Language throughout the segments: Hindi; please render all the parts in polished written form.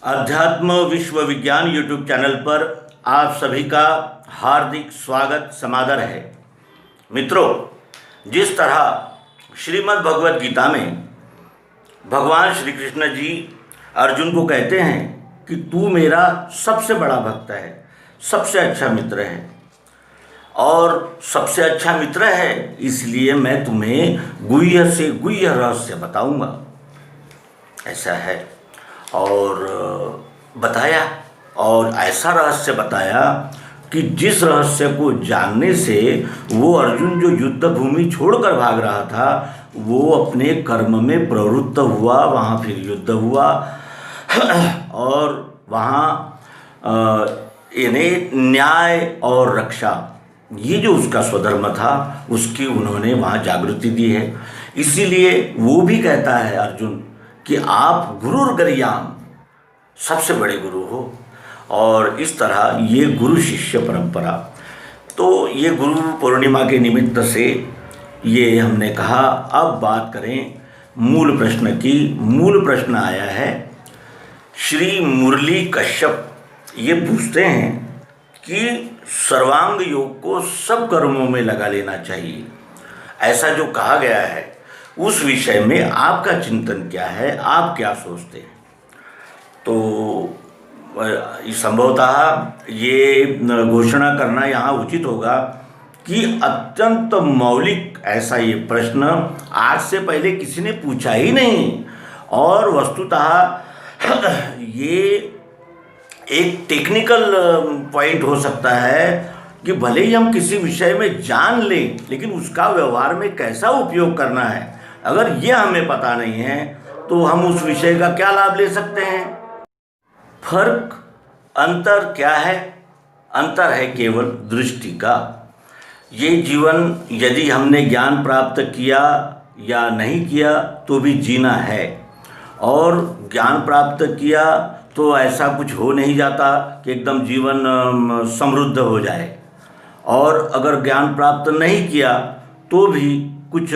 अध्यात्म विश्व विज्ञान यूट्यूब चैनल पर आप सभी का हार्दिक स्वागत समादर है। मित्रों, जिस तरह श्रीमद् भगवद गीता में भगवान श्री कृष्ण जी अर्जुन को कहते हैं कि तू मेरा सबसे बड़ा भक्त है, सबसे अच्छा मित्र है और सबसे अच्छा मित्र है, इसलिए मैं तुम्हें गुह्य से गुह्य रहस्य बताऊंगा। ऐसा है और बताया, और ऐसा रहस्य बताया कि जिस रहस्य को जानने से वो अर्जुन जो युद्ध भूमि छोड़कर भाग रहा था वो अपने कर्म में प्रवृत्त हुआ, वहाँ फिर युद्ध हुआ और वहाँ इन्हें न्याय और रक्षा, ये जो उसका स्वधर्म था उसकी उन्होंने वहाँ जागृति दी है। इसीलिए वो भी कहता है अर्जुन कि आप गुरुर्गर्याम, सबसे बड़े गुरु हो। और इस तरह ये गुरु शिष्य परंपरा, तो ये गुरु पूर्णिमा के निमित्त से ये हमने कहा अब बात करें मूल प्रश्न की। मूल प्रश्न आया है, श्री मुरली कश्यप ये पूछते हैं कि सर्वांग योग को सब कर्मों में लगा लेना चाहिए, ऐसा जो कहा गया है उस विषय में आपका चिंतन क्या है, आप क्या सोचते हैं? तो संभवतः ये घोषणा करना यहाँ उचित होगा कि अत्यंत मौलिक ऐसा ये प्रश्न आज से पहले किसी ने पूछा ही नहीं, और वस्तुतः ये एक टेक्निकल पॉइंट हो सकता है कि भले ही हम किसी विषय में जान लें लेकिन उसका व्यवहार में कैसा उपयोग करना है, अगर ये हमें पता नहीं है तो हम उस विषय का क्या लाभ ले सकते हैं? फर्क, अंतर क्या है? अंतर है केवल दृष्टि का। ये जीवन यदि हमने ज्ञान प्राप्त किया या नहीं किया तो भी जीना है, और ज्ञान प्राप्त किया तो ऐसा कुछ हो नहीं जाता कि एकदम जीवन समृद्ध हो जाए, और अगर ज्ञान प्राप्त नहीं किया तो भी कुछ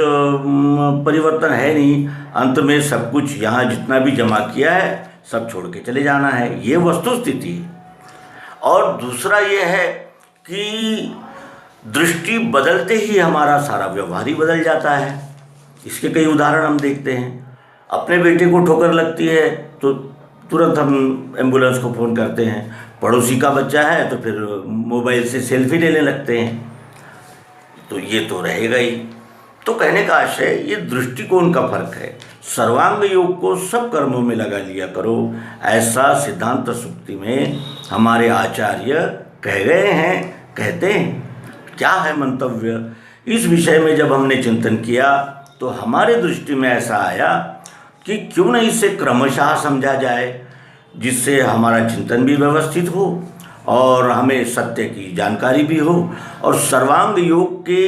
परिवर्तन है नहीं, अंत में सब कुछ यहाँ जितना भी जमा किया है सब छोड़ के चले जाना है, ये वस्तु स्थिति है। और दूसरा ये है कि दृष्टि बदलते ही हमारा सारा व्यवहार ही बदल जाता है। इसके कई उदाहरण हम देखते हैं। अपने बेटे को ठोकर लगती है तो तुरंत हम एम्बुलेंस को फ़ोन करते हैं, पड़ोसी का बच्चा है तो फिर मोबाइल से सेल्फी लेने लगते हैं, तो ये तो रहेगा ही। तो कहने का आशय ये दृष्टिकोण का फर्क है। सर्वांग योग को सब कर्मों में लगा लिया करो, ऐसा सिद्धांत सूक्ति में हमारे आचार्य कह गए हैं, कहते हैं। क्या है मंतव्य इस विषय में? जब हमने चिंतन किया तो हमारे दृष्टि में ऐसा आया कि क्यों न इसे क्रमशः समझा जाए, जिससे हमारा चिंतन भी व्यवस्थित हो और हमें सत्य की जानकारी भी हो, और सर्वांग योग के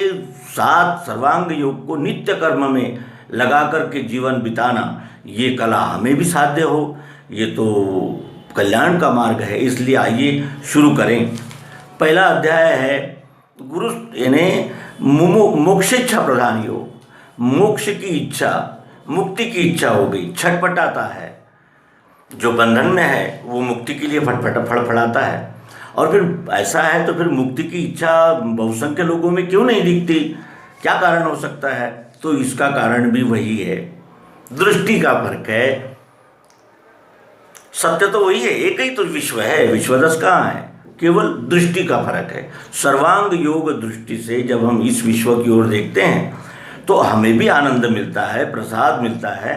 साथ सर्वांग योग को नित्य कर्म में लगा करके जीवन बिताना, ये कला हमें भी साध्य हो। ये तो कल्याण का मार्ग है। इसलिए आइए शुरू करें। पहला अध्याय है गुरु यानी मोक्षेच्छा प्रधान योग। मोक्ष की इच्छा, मुक्ति की इच्छा हो गई, छटपटाता है, जो बंधन में है वो मुक्ति के लिए फड़फड़ाता है, और फिर ऐसा है तो फिर मुक्ति की इच्छा बहुसंख्य लोगों में क्यों नहीं दिखती? क्या कारण हो सकता है? तो इसका कारण भी वही है, दृष्टि का फर्क है। सत्य तो वही है, एक ही तो विश्व है, विश्वदश कहाँ है? केवल दृष्टि का फर्क है। सर्वांग योग दृष्टि से जब हम इस विश्व की ओर देखते हैं तो हमें भी आनंद मिलता है, प्रसाद मिलता है,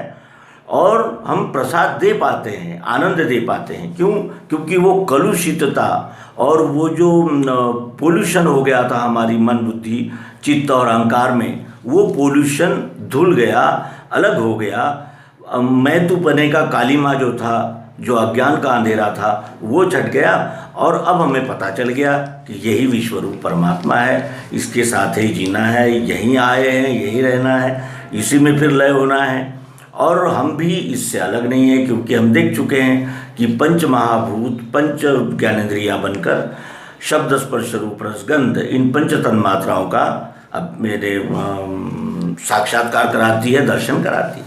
और हम प्रसाद दे पाते हैं, आनंद दे पाते हैं। क्यों? क्योंकि वो कलुषितता और वो जो पोल्यूशन हो गया था हमारी मन बुद्धि चित्त और अहंकार में, वो पोल्यूशन धुल गया, अलग हो गया। मैं तू पने का कालीमा जो था, जो अज्ञान का अंधेरा था, वो छट गया, और अब हमें पता चल गया कि यही विश्वरूप परमात्मा है, इसके साथ ही जीना है, यहीं आए हैं, यही रहना है, इसी में फिर लय होना है। और हम भी इससे अलग नहीं हैं, क्योंकि हम देख चुके हैं कि पंच महाभूत, पंच ज्ञानेंद्रियाँ बनकर शब्द स्पर्श रूप रसगंध, इन पंच तन्मात्राओं का अब मेरे साक्षात्कार कराती है, दर्शन कराती है।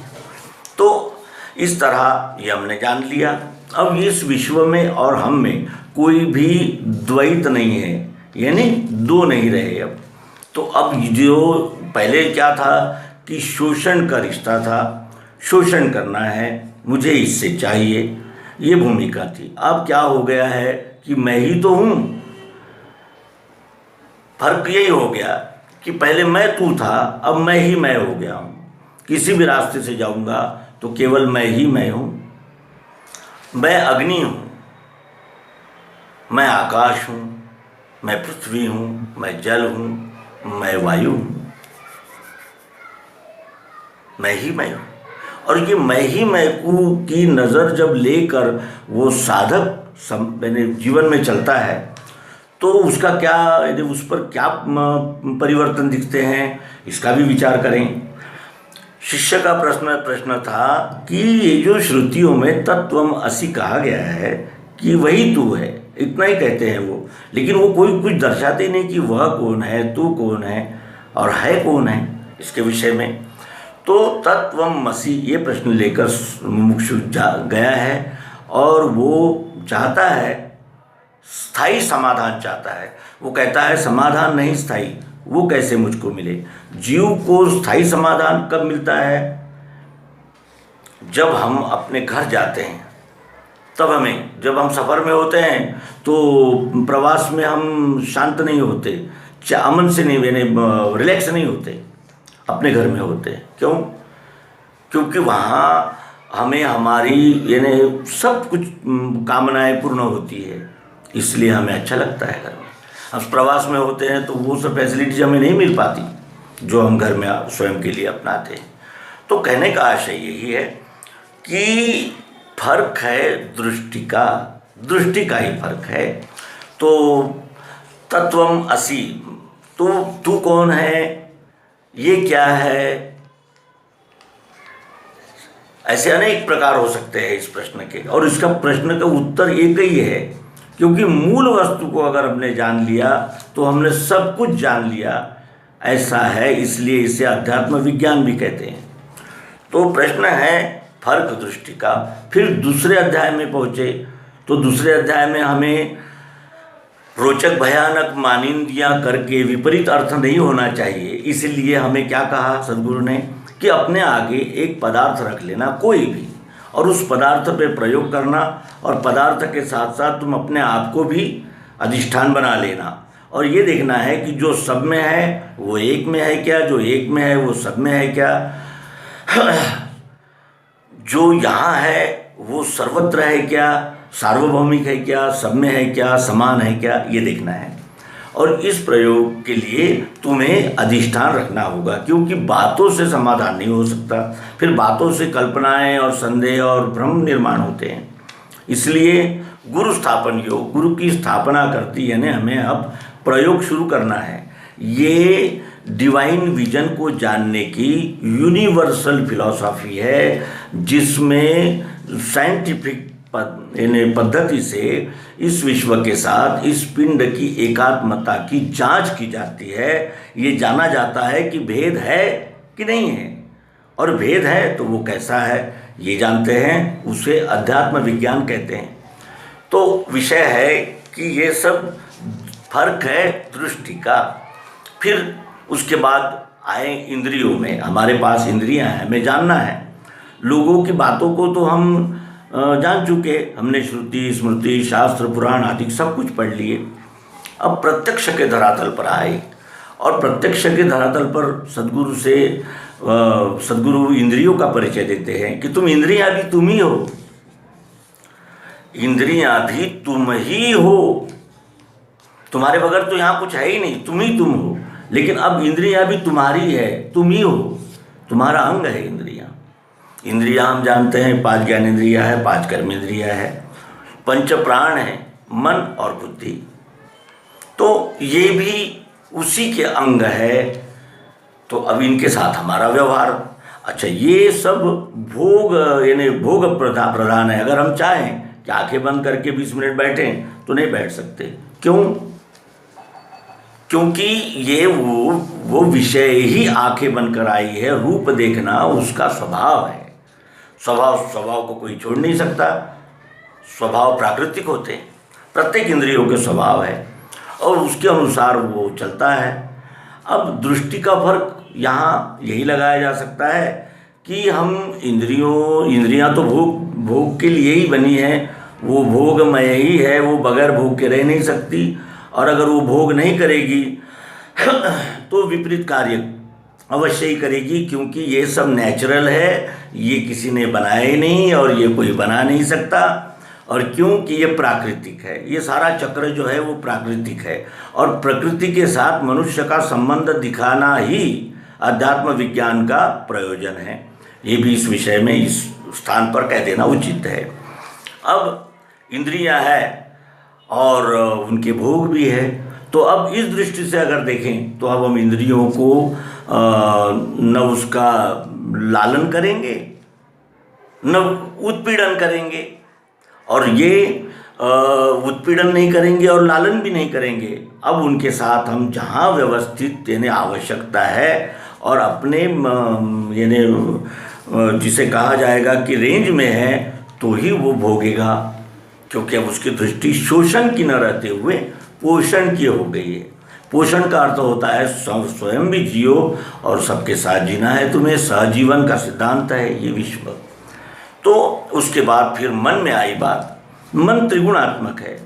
तो इस तरह ये हमने जान लिया। अब इस विश्व में और हम में कोई भी द्वैत नहीं है, यानी दो नहीं रहे अब। तो अब जो पहले क्या था कि शोषण का रिश्ता था, शोषण करना है, मुझे इससे चाहिए, ये भूमिका थी। अब क्या हो गया है कि मैं ही तो हूँ। फर्क यही हो गया कि पहले मैं तू था, अब मैं ही मैं हो गया हूँ। किसी भी रास्ते से जाऊँगा तो केवल मैं ही मैं हूँ। मैं अग्नि हूँ, मैं आकाश हूँ, मैं पृथ्वी हूँ, मैं जल हूँ, मैं वायु हूँ, मैं ही मैं हूँ। और ये मैं ही मैं हूँ की नज़र जब लेकर वो साधक जीवन में चलता है तो उसका क्या, यदि उस पर क्या परिवर्तन दिखते हैं, इसका भी विचार करें। शिष्य का प्रश्न था कि ये जो श्रुतियों में तत्वम असि कहा गया है कि वही तू है, इतना ही कहते हैं वो, लेकिन वो कोई कुछ दर्शाते नहीं कि वह कौन है, तू कौन है और है कौन है इसके विषय में। तो तत्वम असि ये प्रश्न लेकर मुमुक्षु गया है और वो चाहता है, स्थायी समाधान चाहता है। वो कहता है समाधान नहीं स्थायी, वो कैसे मुझको मिले। जीव को स्थायी समाधान कब मिलता है? जब हम अपने घर जाते हैं तब हमें, जब हम सफ़र में होते हैं तो प्रवास में हम शांत नहीं होते, अमन से नहीं, यानी रिलैक्स नहीं होते, अपने घर में होते हैं। क्यों? क्योंकि वहाँ हमें हमारी यानी सब कुछ कामनाएं पूर्ण होती है, इसलिए हमें अच्छा लगता है घर में। हम प्रवास में होते हैं तो वो सब फैसिलिटीज हमें नहीं मिल पाती जो हम घर में स्वयं के लिए अपनाते हैं। तो कहने का आशय यही है कि फर्क है दृष्टि का, दृष्टि का ही फर्क है। तो तत्वम असि, तो तू कौन है, ये क्या है, ऐसे अनेक प्रकार हो सकते हैं इस प्रश्न के। और इसका प्रश्न का उत्तर एक ही है, क्योंकि मूल वस्तु को अगर हमने जान लिया तो हमने सब कुछ जान लिया, ऐसा है। इसलिए इसे अध्यात्म विज्ञान भी कहते हैं। तो प्रश्न है फर्क दृष्टि का। फिर दूसरे अध्याय में पहुँचे तो दूसरे अध्याय में हमें रोचक भयानक मानिंदियाँ करके विपरीत अर्थ नहीं होना चाहिए। इसलिए हमें क्या कहा सद्गुरु ने कि अपने आगे एक पदार्थ रख लेना कोई भी, और उस पदार्थ पे प्रयोग करना, और पदार्थ के साथ साथ तुम अपने आप को भी अधिष्ठान बना लेना, और ये देखना है कि जो सब में है वो एक में है क्या, जो एक में है वो सब में है क्या, जो यहाँ है वो सर्वत्र है क्या, सार्वभौमिक है क्या, सब में है क्या, समान है क्या, ये देखना है। और इस प्रयोग के लिए तुम्हें अधिष्ठान रखना होगा, क्योंकि बातों से समाधान नहीं हो सकता। फिर बातों से कल्पनाएं और संदेह और भ्रम निर्माण होते हैं। इसलिए गुरु स्थापन योग, गुरु की स्थापना करती, यानी हमें अब प्रयोग शुरू करना है। ये डिवाइन विजन को जानने की यूनिवर्सल फिलॉसफी है, जिसमें साइंटिफिक पद्धति से इस विश्व के साथ इस पिंड की एकात्मता की जांच की जाती है। ये जाना जाता है कि भेद है कि नहीं है, और भेद है तो वो कैसा है ये जानते हैं, उसे अध्यात्म विज्ञान कहते हैं। तो विषय है कि ये सब फर्क है दृष्टि का। फिर उसके बाद आए इंद्रियों में। हमारे पास इंद्रियां हैं, हमें जानना है। लोगों की बातों को तो हम जान चुके, हमने श्रुति स्मृति शास्त्र पुराण आदि सब कुछ पढ़ लिए। अब प्रत्यक्ष के धरातल पर आए, और प्रत्यक्ष के धरातल पर सद्गुरु इंद्रियों का परिचय देते हैं कि तुम इंद्रियां भी तुम ही हो, इंद्रियां भी तुम ही हो, तुम्हारे बगैर तो यहाँ कुछ है ही नहीं, तुम ही तुम हो। लेकिन अब इंद्रियां भी तुम्हारी है, तुम ही हो, तुम्हारा अंग है इंद्रियां। इंद्रियां हम जानते हैं 5 ज्ञानेंद्रियां है, 5 कर्मेंद्रियां है, 5 प्राण है, मन और बुद्धि। तो ये भी उसी के अंग है। तो अब इनके साथ हमारा व्यवहार, अच्छा ये सब भोग यानी भोग प्रधान है। अगर हम चाहें कि आंखें बंद करके 20 मिनट बैठें तो नहीं बैठ सकते। क्यों? क्योंकि ये वो विषय ही आंखें बंद कर आई है। रूप देखना उसका स्वभाव है, स्वभाव को कोई छोड़ नहीं सकता। स्वभाव प्राकृतिक होते हैं, प्रत्येक इंद्रियों के स्वभाव है और उसके अनुसार वो चलता है। अब दृष्टि का फर्क यहाँ यही लगाया जा सकता है कि हम इंद्रियां तो भोग के लिए ही बनी है, वो भोगमय ही है, वो बगैर भोग के रह नहीं सकती, और अगर वो भोग नहीं करेगी तो विपरीत कार्य अवश्य ही करेगी, क्योंकि ये सब नेचुरल है, ये किसी ने बनाया ही नहीं और ये कोई बना नहीं सकता, और क्योंकि ये प्राकृतिक है, ये सारा चक्र जो है वो प्राकृतिक है, और प्रकृति के साथ मनुष्य का संबंध दिखाना ही अध्यात्म विज्ञान का प्रयोजन है। ये भी इस विषय में इस स्थान पर कह देना उचित है। अब इंद्रियां है और उनके भोग भी है, तो अब इस दृष्टि से अगर देखें तो अब हम इंद्रियों को न उसका लालन करेंगे न उत्पीड़न करेंगे, और ये उत्पीड़न नहीं करेंगे और लालन भी नहीं करेंगे। अब उनके साथ हम जहाँ व्यवस्थित यानी आवश्यकता है और अपने यानी जिसे कहा जाएगा कि रेंज में है तो ही वो भोगेगा, क्योंकि अब उसकी दृष्टि शोषण की न रहते हुए पोषण की हो गई है। पोषण का अर्थ होता है स्वयं भी जियो और सबके साथ जीना है तुम्हें, सहजीवन का सिद्धांत है ये विश्व। तो उसके बाद फिर मन में आई बात। मन त्रिगुणात्मक है,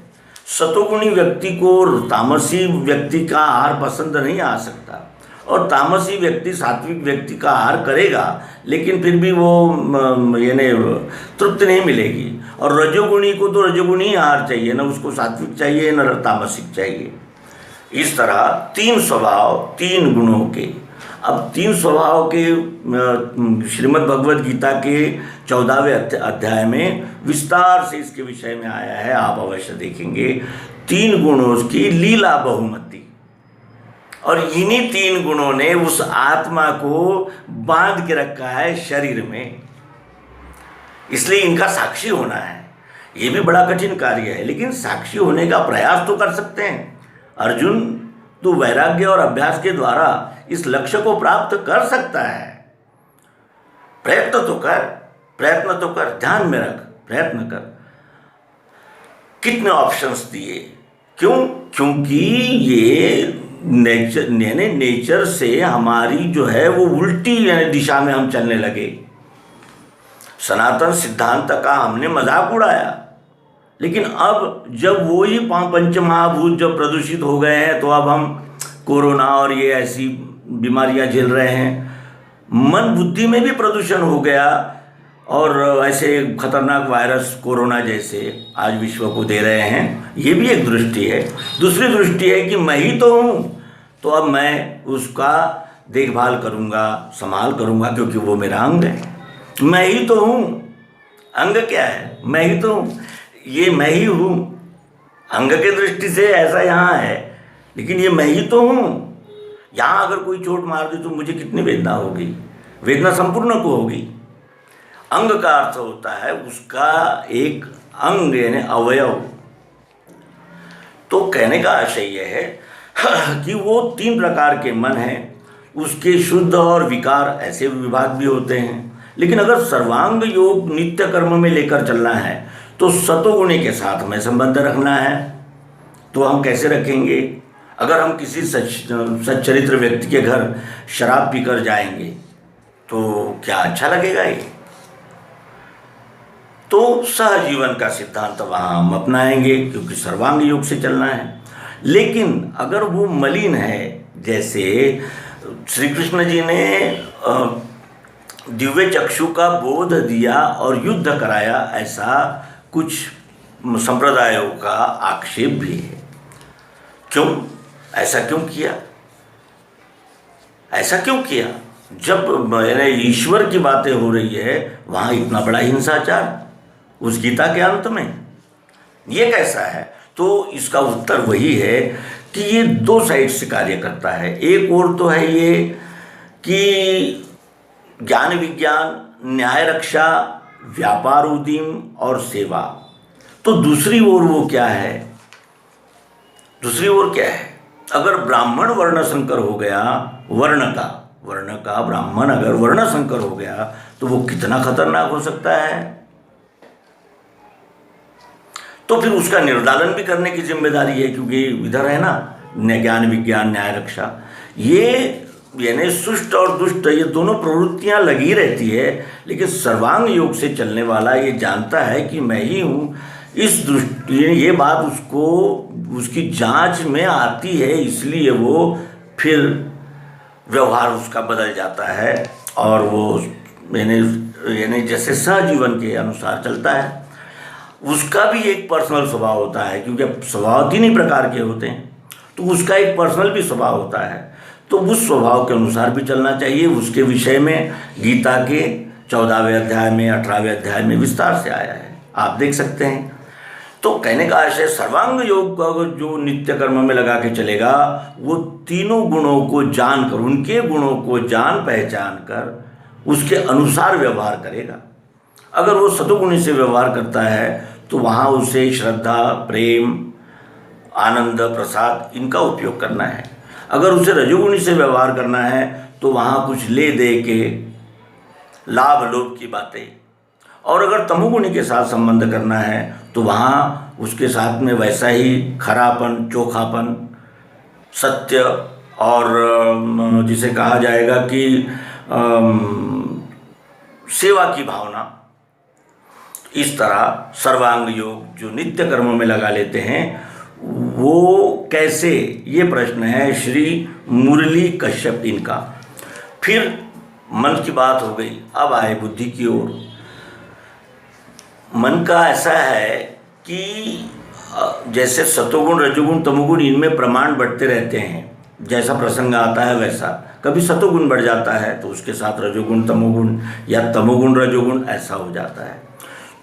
सतोगुणी व्यक्ति को तामसी व्यक्ति का आहार पसंद नहीं आ सकता, और तामसी व्यक्ति सात्विक व्यक्ति का आहार करेगा लेकिन फिर भी वो यानी तृप्ति नहीं मिलेगी, और रजोगुणी को तो रजोगुणी आहार चाहिए, न उसको सात्विक चाहिए न तामसिक चाहिए। इस तरह तीन स्वभाव तीन गुणों के। अब तीन स्वभाव के श्रीमद् भगवद गीता के 14वें अध्याय में विस्तार से इसके विषय में आया है, आप अवश्य देखेंगे। तीन गुणों की लीला बहुमती, और इन्हीं तीन गुणों ने उस आत्मा को बांध के रखा है शरीर में, इसलिए इनका साक्षी होना है। ये भी बड़ा कठिन कार्य है, लेकिन साक्षी होने का प्रयास तो कर सकते हैं। अर्जुन, तू वैराग्य और अभ्यास के द्वारा इस लक्ष्य को प्राप्त कर सकता है। प्रयत्न तो कर, ध्यान में रख, प्रयत्न कर। कितने ऑप्शंस दिए, क्यों? क्योंकि ये नेचर से हमारी जो है वो उल्टी यानी दिशा में हम चलने लगे। सनातन सिद्धांत का हमने मजाक उड़ाया, लेकिन अब जब वो ही पंचमहाभूत जब प्रदूषित हो गए हैं तो अब हम कोरोना और ये ऐसी बीमारियां झेल रहे हैं। मन बुद्धि में भी प्रदूषण हो गया, और ऐसे खतरनाक वायरस कोरोना जैसे आज विश्व को दे रहे हैं। ये भी एक दृष्टि है। दूसरी दृष्टि है कि मैं ही तो हूँ, तो अब मैं उसका देखभाल करूँगा, संभाल करूँगा, क्योंकि वो मेरा अंग है। मैं ही तो हूँ। अंग क्या है? मैं ही तो हूँ, ये मैं ही हूँ। अंग के दृष्टि से ऐसा यहाँ है, लेकिन ये मैं ही तो हूँ। यहाँ अगर कोई चोट मार दे तो मुझे कितनी वेदना होगी? वेदना संपूर्ण को होगी। अंग का अर्थ होता है उसका एक अंग यानी अवयव। तो कहने का आशय यह है कि वो तीन प्रकार के मन हैं, उसके शुद्ध और विकार ऐसे विभाग भी होते हैं। लेकिन अगर सर्वांग योग नित्य कर्म में लेकर चलना है तो सतोगुणी के साथ में संबंध रखना है। तो हम कैसे रखेंगे? अगर हम किसी सच्चरित्र व्यक्ति के घर शराब पीकर जाएंगे तो क्या अच्छा लगेगा? ये तो सहजीवन का सिद्धांत वहाँ हम अपनाएंगे, क्योंकि सर्वांग योग से चलना है। लेकिन अगर वो मलिन है, जैसे श्री कृष्ण जी ने दिव्य चक्षु का बोध दिया और युद्ध कराया, ऐसा कुछ संप्रदायों का आक्षेप भी है। क्यों ऐसा क्यों किया? ऐसा क्यों किया? जब ईश्वर की बातें हो रही है वहाँ इतना बड़ा हिंसाचार उस गीता के अंत में, ये कैसा है? तो इसका उत्तर वही है कि ये दो साइड से कार्य करता है। एक ओर तो है ये कि ज्ञान विज्ञान, न्याय रक्षा, व्यापार उद्यम और सेवा। तो दूसरी ओर वो क्या है? दूसरी ओर क्या है? अगर ब्राह्मण वर्ण संकर हो गया, वर्ण का ब्राह्मण अगर वर्ण संकर हो गया तो वो कितना खतरनाक हो सकता है। तो फिर उसका निर्धारण भी करने की जिम्मेदारी है, क्योंकि इधर है ना ज्ञान विज्ञान न्याय रक्षा, ये यानी सुष्ट और दुष्ट ये दोनों प्रवृत्तियां लगी रहती है। लेकिन सर्वांग योग से चलने वाला ये जानता है कि मैं ही हूँ, इस दृष्टि ये बात उसको उसकी जांच में आती है, इसलिए वो फिर व्यवहार उसका बदल जाता है और वो यानी जैसे सहजीवन के अनुसार चलता है। उसका भी एक पर्सनल स्वभाव होता है, क्योंकि अब स्वभाव 3 ही प्रकार के होते हैं, तो उसका एक पर्सनल भी स्वभाव होता है, तो उस स्वभाव के अनुसार भी चलना चाहिए। उसके विषय में गीता के 14वें अध्याय में 18वें अध्याय में विस्तार से आया है, आप देख सकते हैं। तो कहने का आशय सर्वांग योग का जो नित्य कर्म में लगा के चलेगा, वो तीनों गुणों को जानकर, उनके गुणों को जान पहचान कर उसके अनुसार व्यवहार करेगा। अगर वो सतोगुणी से व्यवहार करता है तो वहाँ उसे श्रद्धा, प्रेम, आनंद, प्रसाद इनका उपयोग करना है। अगर उसे रजोगुणी से व्यवहार करना है तो वहाँ कुछ ले दे के लाभ लोभ की बातें, और अगर तमोगुणी के साथ संबंध करना है तो वहाँ उसके साथ में वैसा ही खरापन, चोखापन, सत्य और जिसे कहा जाएगा कि सेवा की भावना। इस तरह सर्वांग योग जो नित्य कर्मों में लगा लेते हैं वो कैसे, ये प्रश्न है श्री मुरली कश्यप इनका। फिर मन की बात हो गई, अब आए बुद्धि की ओर। मन का ऐसा है कि जैसे सतोगुण, रजोगुण, तमोगुण इनमें प्रमाण बढ़ते रहते हैं, जैसा प्रसंग आता है वैसा। कभी सतोगुण बढ़ जाता है तो उसके साथ रजोगुण तमोगुण, या तमोगुण रजोगुण, ऐसा हो जाता है।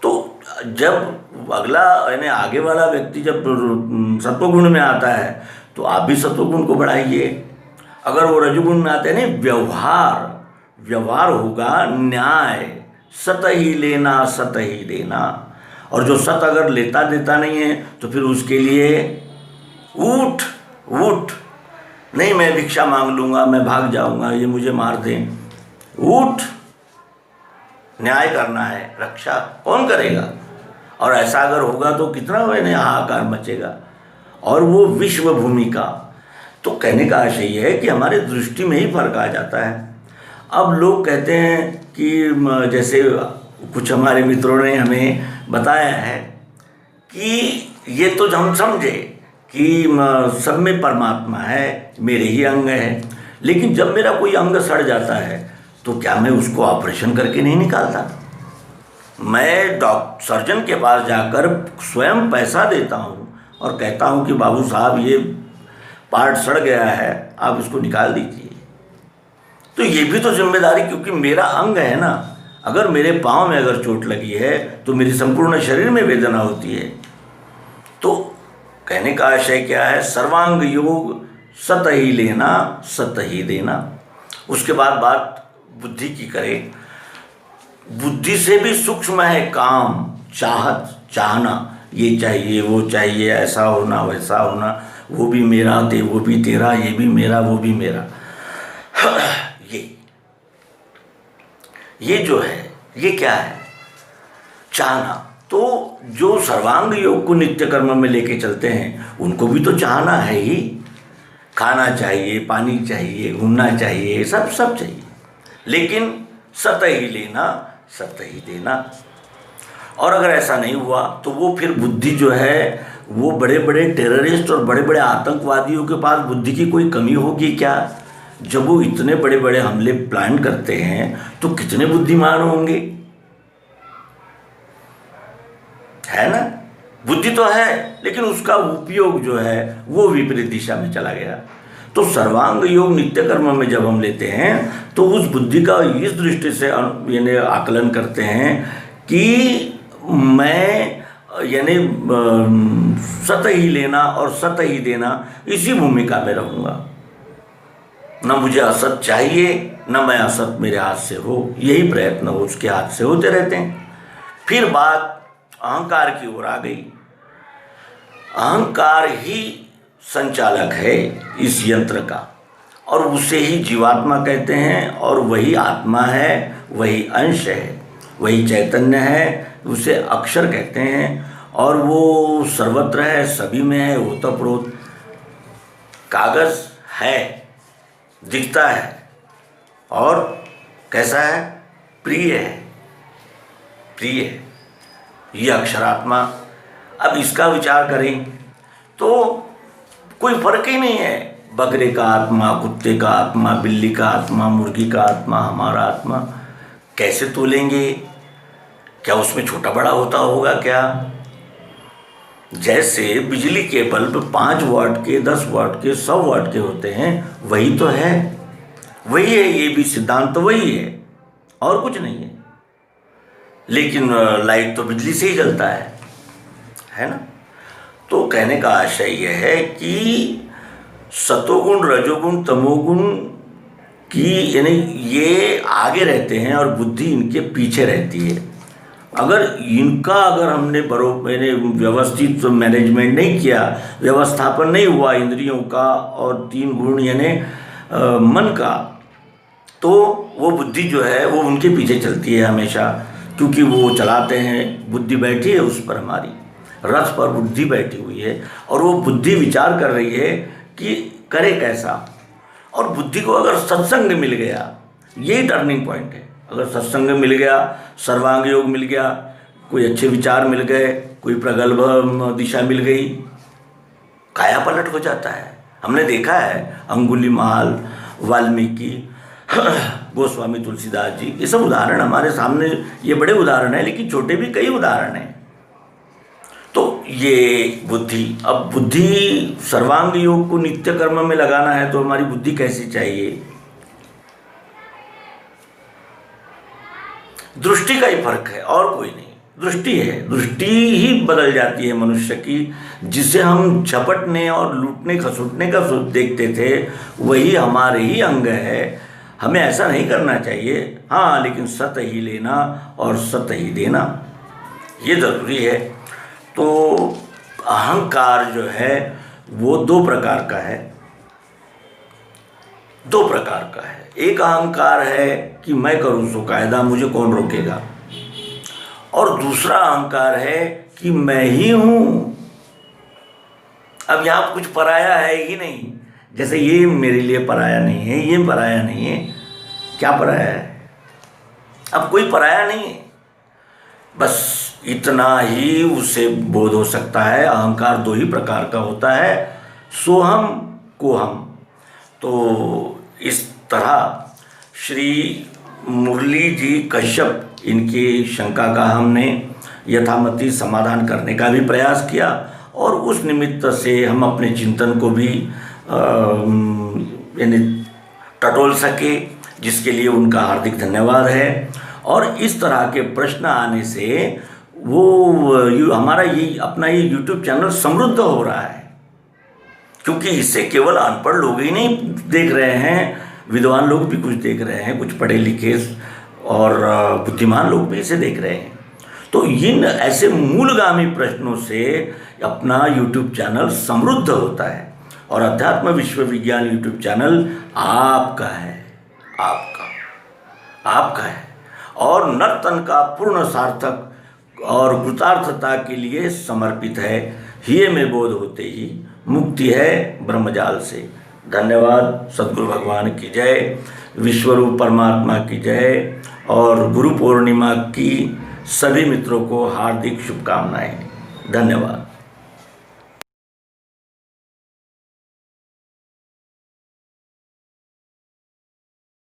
तो जब अगला यानी आगे वाला व्यक्ति जब सत्वगुण में आता है तो आप भी सत्वगुण को बढ़ाइए। अगर वो रजोगुण में आते हैं नहीं, व्यवहार होगा न्याय, सत ही लेना सत ही देना। और जो सत अगर लेता देता नहीं है तो फिर उसके लिए उठ नहीं, मैं भिक्षा मांग लूँगा, मैं भाग जाऊँगा, ये मुझे मार दें। उठ, न्याय करना है, रक्षा कौन करेगा? और ऐसा अगर होगा तो कितना हाहाकार मचेगा, और वो विश्व भूमिका। तो कहने का आशय ये है कि हमारे दृष्टि में ही फर्क आ जाता है। अब लोग कहते हैं कि जैसे कुछ हमारे मित्रों ने हमें बताया है कि ये तो हम समझे कि सब में परमात्मा है, मेरे ही अंग है, लेकिन जब मेरा कोई अंग सड़ जाता है तो क्या मैं उसको ऑपरेशन करके नहीं निकालता? मैं सर्जन के पास जाकर स्वयं पैसा देता हूँ और कहता हूँ कि बाबू साहब ये पार्ट सड़ गया है, आप इसको निकाल दीजिए। तो ये भी तो जिम्मेदारी, क्योंकि मेरा अंग है ना। अगर मेरे पाँव में अगर चोट लगी है तो मेरी संपूर्ण शरीर में वेदना होती है। तो कहने का आशय क्या है? सर्वांग योग सत ही लेना सत ही देना। उसके बाद बात बुद्धि की करें। बुद्धि से भी सूक्ष्म है काम, चाहत, चाहना, ये चाहिए वो चाहिए, ऐसा होना वैसा होना, वो भी मेरा ते वो भी तेरा, ये भी मेरा वो भी मेरा। ये जो है ये क्या है? चाहना। तो जो सर्वांग योग को नित्य कर्म में लेके चलते हैं उनको भी तो चाहना है ही। खाना चाहिए, पानी चाहिए, घूमना चाहिए, सब चाहिए, लेकिन सत ही लेना सत ही देना। और अगर ऐसा नहीं हुआ तो वो फिर बुद्धि जो है वो बड़े बड़े टेररिस्ट और बड़े बड़े आतंकवादियों के पास बुद्धि की कोई कमी होगी क्या? जब वो इतने बड़े बड़े हमले प्लान करते हैं तो कितने बुद्धिमान होंगे, है ना? बुद्धि तो है लेकिन उसका उपयोग जो है वो विपरीत दिशा में चला गया। तो सर्वांग योग नित्य कर्म में जब हम लेते हैं तो उस बुद्धि का इस दृष्टि से यानी आकलन करते हैं कि मैं यानी सत ही लेना और सत ही देना, इसी भूमिका में रहूँगा। न मुझे असत चाहिए न मैं असत मेरे हाथ से हो, यही प्रयत्न उसके हाथ से होते रहते हैं। फिर बात अहंकार की ओर आ गई। अहंकार ही संचालक है इस यंत्र का, और उसे ही जीवात्मा कहते हैं, और वही आत्मा है, वही अंश है, वही चैतन्य है, उसे अक्षर कहते हैं। और वो सर्वत्र है, सभी में है, ओतप्रोत। कागज है, दिखता है और कैसा है? प्रिय है, प्रिय है ये अक्षरात्मा। अब इसका विचार करें तो कोई फर्क ही नहीं है, बकरे का आत्मा, कुत्ते का आत्मा, बिल्ली का आत्मा, मुर्गी का आत्मा, हमारा आत्मा। कैसे तोलेंगे? क्या उसमें छोटा बड़ा होता होगा क्या? जैसे बिजली के बल्ब 5 वाट के, 10 वाट के, 100 वाट के होते हैं, वही तो है, वही है। ये भी सिद्धांत तो वही है और कुछ नहीं है। लेकिन लाइट तो बिजली से ही जलता है ना? तो कहने का आशय यह है कि सतोगुण, रजोगुण, तमोगुण की यानी ये आगे रहते हैं और बुद्धि इनके पीछे रहती है। अगर हमने बरोबर व्यवस्थित मैनेजमेंट नहीं किया, व्यवस्थापन नहीं हुआ इंद्रियों का और 3 गुण यानी मन का, तो वो बुद्धि जो है वो उनके पीछे चलती है हमेशा, क्योंकि वो चलाते हैं। बुद्धि बैठी है उस पर, हमारी रथ पर बुद्धि बैठी हुई है और वो बुद्धि विचार कर रही है कि करे कैसा। और बुद्धि को अगर सत्संग मिल गया, यही टर्निंग पॉइंट है। अगर सत्संग मिल गया, सर्वांग योग मिल गया, कोई अच्छे विचार मिल गए, कोई प्रगल्भ दिशा मिल गई, काया पलट हो जाता है। हमने देखा है अंगुलीमाल, वाल्मीकि, गोस्वामी तुलसीदास जी, ये सब उदाहरण हमारे सामने, ये बड़े उदाहरण हैं, लेकिन छोटे भी कई उदाहरण हैं। तो ये बुद्धि, अब बुद्धि सर्वांग योग को नित्य कर्म में लगाना है तो हमारी बुद्धि कैसी चाहिए? दृष्टि का ही फर्क है और कोई नहीं। दृष्टि है, दृष्टि ही बदल जाती है मनुष्य की। जिसे हम झपटने और लूटने खसुटने का देखते थे, वही हमारे ही अंग है। हमें ऐसा नहीं करना चाहिए। हाँ, लेकिन सत ही लेना और सत ही देना, ये ज़रूरी है। तो अहंकार जो है वो 2 प्रकार का है, 2 प्रकार का है। एक अहंकार है कि मैं करूँ सो कायदा, मुझे कौन रोकेगा। और दूसरा अहंकार है कि मैं ही हूँ। अब यहाँ कुछ पराया है ही नहीं। जैसे ये मेरे लिए पराया नहीं है, ये पराया नहीं है। क्या पराया है? अब कोई पराया नहीं है। बस इतना ही उसे बोध हो सकता है। अहंकार 2 ही प्रकार का होता है, सोहम, कोहम। तो इस तरह श्री मुरली जी कश्यप, इनकी शंका का हमने यथामति समाधान करने का भी प्रयास किया और उस निमित्त से हम अपने चिंतन को भी यानी टटोल सके, जिसके लिए उनका हार्दिक धन्यवाद है। और इस तरह के प्रश्न आने से वो हमारा ये अपना ये YouTube चैनल समृद्ध हो रहा है, क्योंकि इससे केवल अनपढ़ लोग ही नहीं देख रहे हैं, विद्वान लोग भी कुछ देख रहे हैं, कुछ पढ़े लिखे और बुद्धिमान लोग भी इसे देख रहे हैं। तो इन ऐसे मूलगामी प्रश्नों से अपना YouTube चैनल समृद्ध होता है और अध्यात्म विश्व विज्ञान YouTube चैनल आपका है, आपका है। और नर्तन का पूर्ण सार्थक और कृतार्थता के लिए समर्पित है। हिये में बोध होते ही मुक्ति है ब्रह्मजाल से। धन्यवाद। सद्गुरु भगवान की जय, विश्वरूप परमात्मा की जय और गुरु पूर्णिमा की सभी मित्रों को हार्दिक शुभकामनाएं। धन्यवाद।